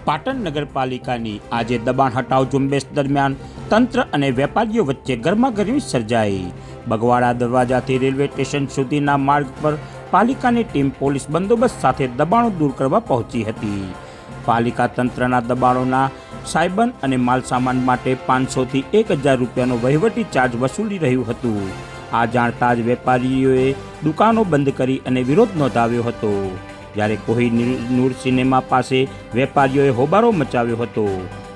પાટણ નગરપાલિકાની આજે દબાણ હટાવ ઝુંબેશ દરમિયાન તંત્ર અને વેપારીઓ વચ્ચે ગરમાગરમી સર્જાઈ। બગવાડા દરવાજાથી રેલવે સ્ટેશન સુધીના માર્ગ પર પાલિકાની ટીમ પોલીસ બંદોબસ્ત સાથે દબાણો દૂર કરવા પહોંચી હતી। પાલિકા તંત્રના દબાણોના સાયબન અને માલસામાન માટે 500 થી 1000 રૂપિયાનો વહીવટી ચાર્જ વસૂલી રહ્યું હતું। આ જાણતા જ વેપારીઓએ દુકાનો બંધ કરી અને વિરોધ નોંધાવ્યો હતો। જ્યારે કોહિનૂર સિનેમા પાસે વેપારીઓએ હોબાળો મચાવ્યો હતો।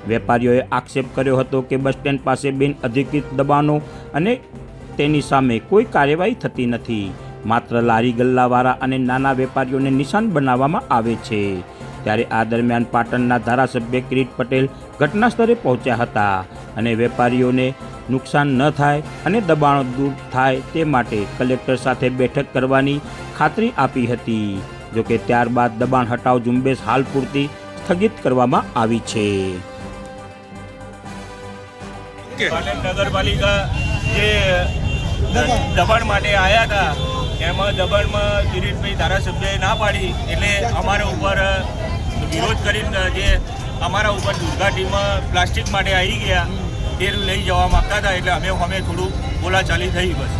વેપારીઓએ આક્ષેપ કર્યો હતો કે બસ સ્ટેન્ડ પાસે બિન અધિકૃત દબાણો અને તેની સામે કોઈ કાર્યવાહી થતી નથી, માત્ર લારી ગલ્લાવાળા અને નાના વેપારીઓને નિશાન બનાવવામાં આવે છે। ત્યારે આ દરમિયાન પાટણના ધારાસભ્ય કિરીટ પટેલ ઘટના સ્થળે પહોંચ્યા હતા અને વેપારીઓને નુકસાન ન થાય અને દબાણો દૂર થાય તે માટે કલેક્ટર સાથે બેઠક કરવાની ખાતરી આપી હતી। જોકે ત્યારબાદ દબાણ હટાવ ઝુંબેશ હાલ પૂરતી સ્થગિત કરવામાં આવી છે। નગરપાલિકા જે દબાણ માટે આવ્યા હતા એમાં દબાણમાં કિરીટભાઈ ધારાસભ્યએ ના પાડી એટલે અમારા ઉપર વિરોધ કરીને જે અમારા ઉપર દુર્ગાટીમાં પ્લાસ્ટિક માટે આવી ગયા એ લઈ જવા માગતા હતા એટલે અમે થોડું બોલાચાલી થઈ બસ।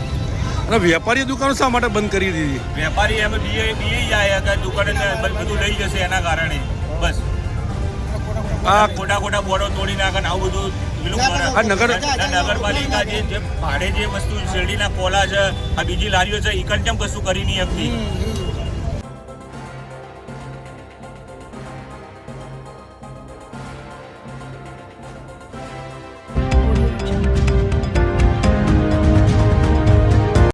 અને વેપારી દુકાનો શા માટે બંધ કરી દીધી? વેપારી અમે બીએ જ આવ્યા હતા, દુકાને બધું લઈ જશે એના કારણે બસ આ ખોટા બોર્ડો તોડી નાખે આવું બધું નગરપાલિકા જે ભાડે જે વસ્તુ શેરડીના કોલા છે, આ બીજી લારીઓ છે, ઈ કેમ કશું કરી નહીં શકતી।